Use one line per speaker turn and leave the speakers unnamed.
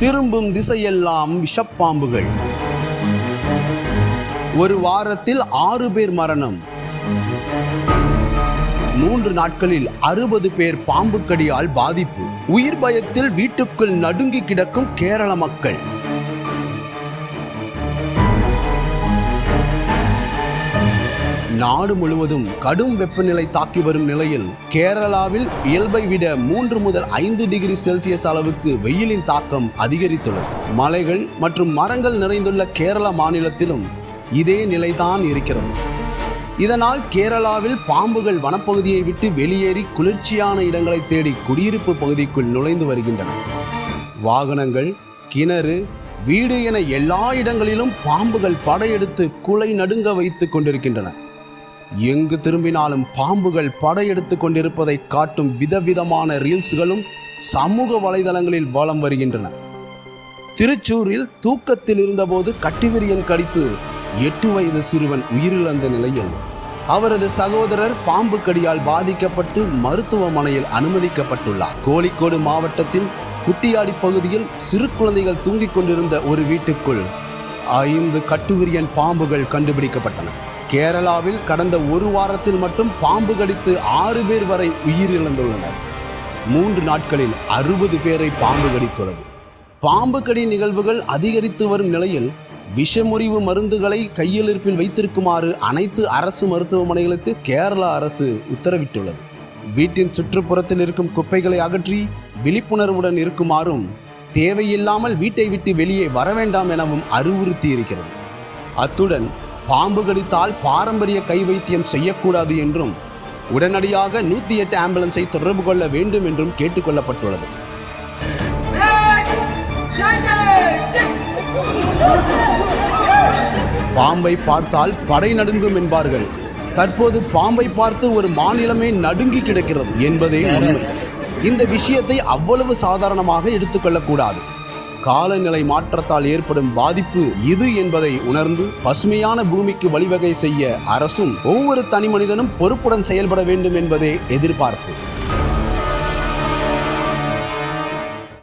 திரும்பும் திசையெல்லாம் விஷப்பாம்புகள். ஒரு வாரத்தில் 6 பேர் மரணம். 3 நாட்களில் 60 பேர் பாம்பு கடியால் பாதிப்பு. உயிர் பயத்தில் வீட்டுக்குள் நடுங்கி கிடக்கும் கேரள மக்கள். நாடு முழுவதும் கடும் வெப்பநிலை தாக்கி வரும் நிலையில் கேரளாவில் இயல்பை விட 3 முதல் 5 டிகிரி செல்சியஸ் அளவுக்கு வெயிலின் தாக்கம் அதிகரித்துள்ளது. மலைகள் மற்றும் மரங்கள் நிறைந்துள்ள கேரள மாநிலத்திலும் இதே நிலைதான் இருக்கிறது. இதனால் கேரளாவில் பாம்புகள் வனப்பகுதியை விட்டு வெளியேறி குளிர்ச்சியான இடங்களை தேடி குடியிருப்பு பகுதிக்குள் நுழைந்து வருகின்றன. வாகனங்கள், கிணறு, வீடு என எல்லா இடங்களிலும் பாம்புகள் படையெடுத்து குலை நடுங்க வைத்துக் கொண்டிருக்கின்றன. எங்கு திரும்பினாலும் பாம்புகள் படையெடுத்து கொண்டிருப்பதை காட்டும் விதவிதமான ரீல்ஸ்களும் சமூக வலைதளங்களில் வலம் வருகின்றன. திருச்சூரில் தூக்கத்தில் இருந்தபோது கட்டுவிரியன் கடித்து 8 வயது சிறுவன் உயிரிழந்த நிலையில் அவரது சகோதரர் பாம்பு கடியால் பாதிக்கப்பட்டு மருத்துவமனையில் அனுமதிக்கப்பட்டுள்ளார். கோழிக்கோடு மாவட்டத்தில் குட்டியாடி பகுதியில் சிறு குழந்தைகள் தூங்கிக் கொண்டிருந்த ஒரு வீட்டுக்குள் 5 கட்டுவிரியன் பாம்புகள் கண்டுபிடிக்கப்பட்டன. கேரளாவில் கடந்த ஒரு வாரத்தில் மட்டும் பாம்பு கடித்து 6 பேர் வரை உயிரிழந்துள்ளனர். 3 நாட்களில் 60 பேரை பாம்பு கடித்துள்ளது. பாம்பு கடி நிகழ்வுகள் அதிகரித்து வரும் நிலையில் விஷமுறிவு மருந்துகளை கையிருப்பில் வைத்திருக்குமாறு அனைத்து அரசு மருத்துவமனைகளுக்கு கேரள அரசு உத்தரவிட்டுள்ளது. வீட்டின் சுற்றுப்புறத்தில் இருக்கும் குப்பைகளை அகற்றி விழிப்புணர்வுடன் இருக்குமாறும் தேவையில்லாமல் வீட்டை விட்டு வெளியே வர வேண்டாம் எனவும் அறிவுறுத்தி இருக்கிறது. அத்துடன் பாம்பு கடித்தால் பாரம்பரிய கை வைத்தியம் செய்யக்கூடாது என்றும் உடனடியாக 108 ஆம்புலன்ஸை தொடர்பு கொள்ள வேண்டும் என்றும் கேட்டுக்கொள்ளப்பட்டுள்ளது. பாம்பை பார்த்தால் படை நடுங்கும் என்பார்கள். தற்போது பாம்பை பார்த்து ஒரு மாநிலமே நடுங்கி கிடக்கிறது என்பதே உண்மை. இந்த விஷயத்தை அவ்வளவு சாதாரணமாக எடுத்துக்கொள்ளக்கூடாது. காலநிலை மாற்றத்தால் ஏற்படும் பாதிப்பு இது என்பதை உணர்ந்து பசுமையான பூமிக்கு வழிவகை செய்ய அரசும் ஒவ்வொரு தனி மனிதனும் பொறுப்புடன் செயல்பட வேண்டும் என்பதே எதிர்பார்ப்பு.